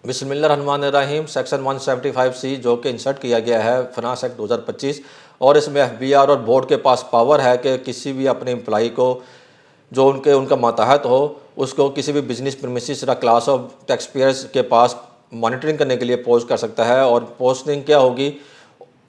बिस्मिल्लाहिर्रहमानिर्रहीम। Section 175C जो कि इंसर्ट किया गया है फिनांस एक्ट 2025, और इसमें एफबीआर और बोर्ड के पास पावर है कि किसी भी अपने एम्प्लॉई को जो उनका मातहत हो उसको किसी भी बिजनेस प्रीमिसेस या क्लास ऑफ टैक्सपेयर्स के पास मॉनिटरिंग करने के लिए पोस्ट कर सकता है। और पोस्टिंग क्या होगी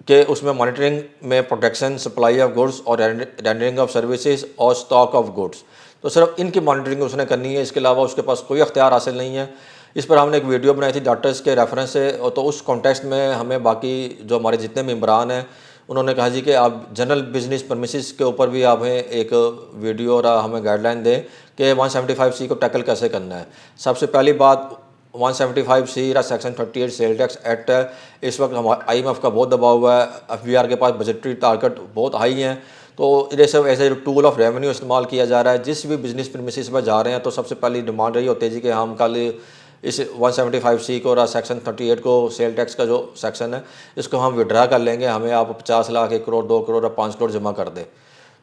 कि उसमें मॉनिटरिंग में प्रोटेक्शन, सप्लाई ऑफ गुड्स और रेंडरिंग ऑफ सर्विसेज और स्टॉक ऑफ गुड्स, तो सिर्फ इनकी मॉनिटरिंग उसने करनी है। इसके अलावा उसके पास कोई अख्तियार हासिल नहीं है। इस पर हमने एक वीडियो बनाई थी डॉक्टर्स के रेफरेंस से, तो उस कॉन्टेक्स्ट में हमें बाकी जो हमारे जितने मेम्बरान हैं उन्होंने कहा जी कि आप जनरल बिजनेस परमिसेस के ऊपर भी आप हमें एक वीडियो और हमें गाइडलाइन दें कि 175C को टैकल कैसे करना है। सबसे पहली बात, 175C या सेक्शन 38 सेल टैक्स एक्ट है। इस वक्त हमारा IMF का बहुत दबाव हुआ है, FBR के पास बजटरी टारगेट बहुत हाई हैं, तो इन्हें सब as a tool of revenue इस्तेमाल किया जा रहा है। जिस भी बिजनेस प्रीमिसेस पर जा रहे हैं तो सबसे पहली डिमांड रही होती है जी कि हम कल इस 175C को और सेक्शन 38 को, सेल टैक्स का जो सेक्शन है, इसको हम विड्रा कर लेंगे, हमें आप 50 लाख, 1 करोड़, 2 करोड़ और 5 करोड़ जमा कर दें।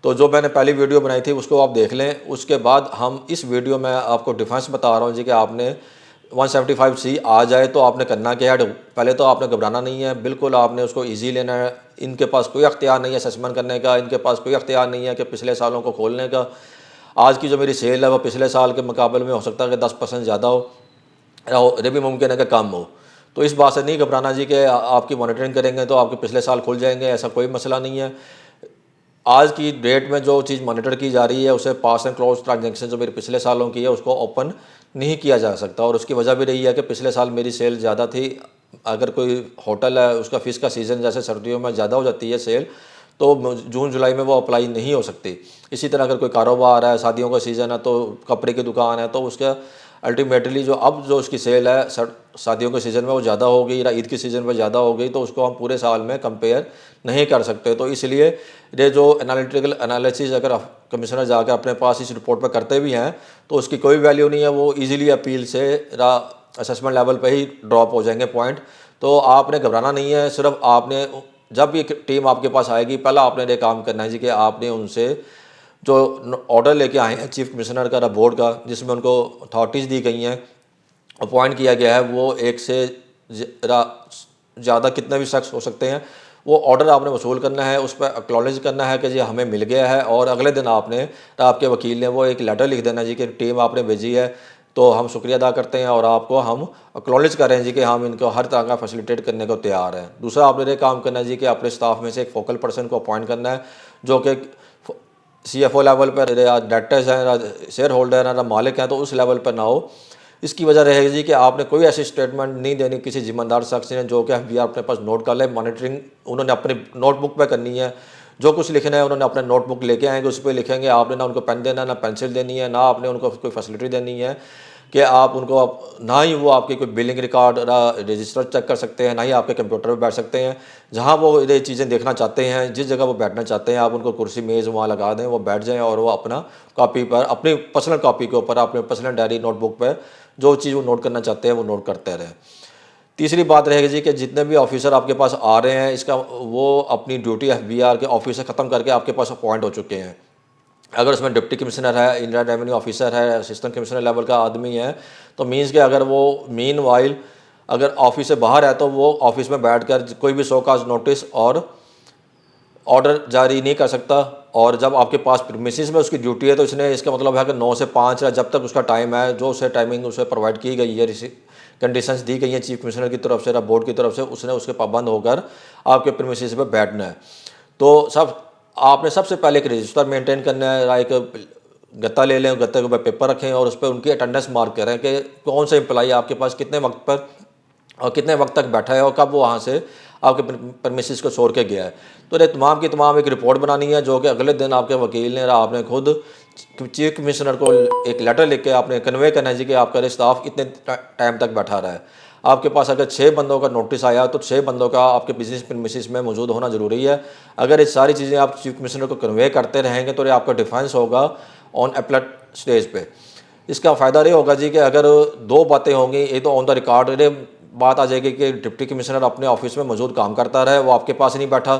तो जो मैंने पहली वीडियो बनाई थी उसको आप देख लें। उसके बाद हम इस वीडियो में आपको डिफेंस बता रहा हूँ जी कि आपने 175C आ जाए तो आपने करना क्या है। पहले तो आपने घबराना नहीं है, बिल्कुल आपने उसको ईजी लेना है। इनके पास कोई अख्तियार नहीं है असेसमेंट करने का, इनके पास कोई अख्तियार नहीं है कि पिछले सालों को खोलने का। आज की जो मेरी सेल है वो पिछले साल के मुकाबले में हो सकता है कि 10% ज़्यादा हो, ये भी मुमकिन है कि कम हो। तो इस बात से नहीं घबराना जी कि आपकी मॉनिटरिंग करेंगे तो आपके पिछले साल खुल जाएंगे, ऐसा कोई मसला नहीं है। आज की डेट में जो चीज़ मॉनिटर की जा रही है उसे पास एंड क्लोज ट्रांजैक्शन जो मेरे पिछले सालों की है उसको ओपन नहीं किया जा सकता, और उसकी वजह भी रही है कि पिछले साल मेरी सेल ज़्यादा थी। अगर कोई होटल है उसका फ़िश का सीज़न जैसे सर्दियों में ज़्यादा हो जाती है सेल, तो जून जुलाई में वो अप्लाई नहीं हो सकती। इसी तरह अगर कोई कारोबार है, शादियों का सीज़न है, तो कपड़े की दुकान है, तो उसका अल्टीमेटली जो उसकी सेल है शादियों के सीज़न में वो ज़्यादा हो गई या ईद के सीज़न में ज़्यादा हो गई, तो उसको हम पूरे साल में कंपेयर नहीं कर सकते। तो इसलिए ये जो एनालिटिकल एनालिसिस अगर कमिश्नर जाकर अपने पास इस रिपोर्ट पर करते भी हैं तो उसकी कोई वैल्यू नहीं है, वो ईजिली अपील से असेसमेंट लेवल पर ही ड्रॉप हो जाएंगे पॉइंट। तो आपने घबराना नहीं है, सिर्फ आपने जब ये टीम आपके पास आएगी पहला आपने ये काम करना है जी कि आपने उनसे जो ऑर्डर लेके आए हैं चीफ कमिश्नर का, बोर्ड का, जिसमें उनको अथॉरिटीज़ दी गई हैं, अपॉइंट किया गया है, वो एक से ज़्यादा कितने भी शख्स हो सकते हैं, वो ऑर्डर आपने वसूल करना है, उस पर एक्नॉलेज करना है कि जी हमें मिल गया है। और अगले दिन आपने आपके वकील ने वो एक लेटर लिख देना जी कि टीम आपने भेजी है, तो हम शुक्रिया अदा करते हैं और आपको हम एक्नॉलेज कर रहे हैं जी कि हम इनको हर तरह का फैसिलिटेट करने को तैयार हैं। दूसरा आपने ये काम करना है जी कि अपने स्टाफ में से एक फोकल पर्सन को अपॉइंट करना है जो कि CFO लेवल पर डायरेक्टर्स हैं, शेयर होल्डर हैं, मालिक हैं, तो उस लेवल पर ना हो। इसकी वजह रहेगी जी कि आपने कोई ऐसी स्टेटमेंट नहीं देनी किसी जिम्मेदार शख्स ने जो कि FBR अपने पास नोट कर ले। मॉनिटरिंग उन्होंने अपनी नोटबुक पे करनी है, जो कुछ लिखना है उन्होंने अपने नोटबुक लेके आएंगे, उस पर लिखेंगे। आपने ना उनको पेन देना, ना पेंसिल देनी है, ना आपने उनको कोई फैसिलिटी देनी है कि आप उनको ना ही वो आपके कोई बिलिंग रिकॉर्ड रजिस्टर चेक कर सकते हैं, ना ही आपके कंप्यूटर पर बैठ सकते हैं। जहाँ वो ये चीज़ें देखना चाहते हैं, जिस जगह वो बैठना चाहते हैं, आप उनको कुर्सी मेज़ वहाँ लगा दें, वो बैठ जाएँ और वो अपना कॉपी पर, अपनी पर्सनल कॉपी के ऊपर, अपने पर्सनल डायरी नोटबुक पर जो चीज़ वो नोट करना चाहते हैं वो नोट करते रहें। तीसरी बात रहेगी जी कि जितने भी ऑफिसर आपके पास आ रहे हैं इसका वो अपनी ड्यूटी FBR के ऑफिस से ख़त्म करके आपके पास अपॉइंट हो चुके हैं। अगर उसमें डिप्टी कमिश्नर है, इंडियन रेवेन्यू ऑफिसर है, असिस्टेंट कमिश्नर लेवल का आदमी है, तो मीन्स कि अगर वो मीन वाइल अगर ऑफिस से बाहर है तो वो ऑफिस में बैठकर कोई भी शो काज नोटिस और ऑर्डर जारी नहीं कर सकता। और जब आपके पास प्रीमिसेस में उसकी ड्यूटी है तो इसने इसका मतलब है कि 9 से 5 या जब तक उसका टाइम है, जो उसे टाइमिंग उसे प्रोवाइड की गई है, कंडीशंस दी गई हैं चीफ कमिश्नर की तरफ से या बोर्ड की तरफ से, उसने उसके पाबंद होकर आपके प्रीमिसेस पे बैठना है। तो आपने सबसे पहले एक रजिस्टर मेंटेन करना है, एक गत्ता ले लें, गत्ते के ऊपर पेपर रखें और उस पर उनकी अटेंडेंस मार्क करें कि कौन सा एम्प्लॉई आपके पास कितने वक्त पर और कितने वक्त तक बैठा है और कब वो वहाँ से आपके परमिसेस को छोड़ के गया है। तो ये तमाम की तमाम एक रिपोर्ट बनानी है जो कि अगले दिन आपके वकील ने आपने खुद चीफ कमिश्नर को एक लेटर लिख के आपने कन्वे करना है जी कि आपका स्टाफ इतने टाइम तक बैठा रहा है। आपके पास अगर 6 बंदों का नोटिस आया तो 6 बंदों का आपके बिजनेस प्रीमिसेस में मौजूद होना ज़रूरी है। अगर ये सारी चीज़ें आप चीफ कमिश्नर को कन्वे करते रहेंगे तो ये आपका डिफेंस होगा ऑन एपलेट स्टेज पे। इसका फ़ायदा ये होगा जी कि अगर 2 बातें होंगी, एक तो ऑन द रिकॉर्ड ये बात आ जाएगी कि डिप्टी कमिश्नर अपने ऑफिस में मौजूद काम करता रहे, वो आपके पास नहीं बैठा,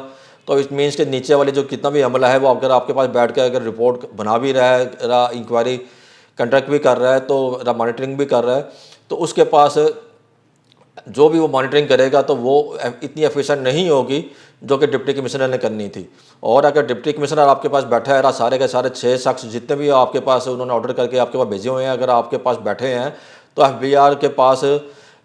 तो इट मीन्स के नीचे वाले जो कितना भी अमला है वो अगर आपके पास बैठ के अगर रिपोर्ट बना भी रहा है, इंक्वायरी कंडक्ट भी कर रहा है, तो मॉनिटरिंग भी कर रहा है, तो उसके पास जो भी वो मॉनिटरिंग करेगा तो वो इतनी एफिशिएंट नहीं होगी जो कि डिप्टी कमिश्नर ने करनी थी। और अगर डिप्टी कमिश्नर आपके पास बैठा है, सारे के सारे 6 शख्स जितने भी आपके पास उन्होंने ऑर्डर करके आपके पास भेजे हुए हैं, अगर आपके पास बैठे हैं तो एफबीआर के पास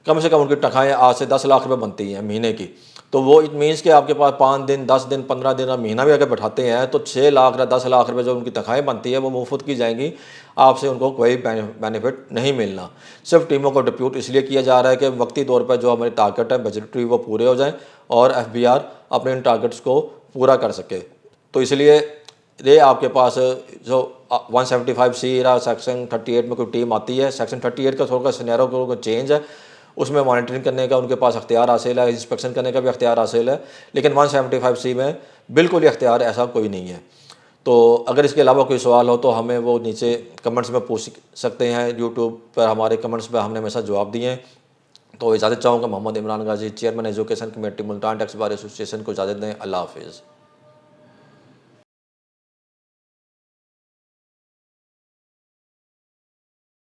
कम से कम उनकी तनख्वाहें आज से 10 लाख रुपए बनती हैं महीने की। तो वो इट मीन्स कि आपके पास 5 दिन, 10 दिन, 15 दिन और महीना भी अगर बैठाते हैं तो 6 लाख या 10 लाख रुपए जो उनकी तनख्वाहें बनती है वो मुफ्त की जाएंगी। आपसे उनको कोई बेनिफिट नहीं मिलना। सिर्फ टीमों को डिप्यूट इसलिए किया जा रहा है कि वक्ती तौर पर जो हमारे टारगेट है बजटरी वो पूरे हो जाएं और एफबीआर अपने इन टारगेट्स को पूरा कर सके। तो इसलिए ये आपके पास जो 175C या सेक्शन 38 में कोई टीम आती है, सेक्शन 38 का थोड़ा सिनेरियो को चेंज है, उसमें मॉनिटरिंग करने का उनके पास अख्तियार हासिल है, इंस्पेक्शन करने का भी अख्तियार हासिल है, लेकिन 175C में बिल्कुल ही अख्तियार ऐसा कोई नहीं है। तो अगर इसके अलावा कोई सवाल हो तो हमें वो नीचे कमेंट्स में पूछ सकते हैं। यूट्यूब पर हमारे कमेंट्स पर हमने हमेशा जवाब दिए हैं। तो इजाज़त चाहूँगा। Mohammad Imran Ghazi, chairman education committee Multan tax bar association को इजाज़त दें। अल्लाह हाफिज़।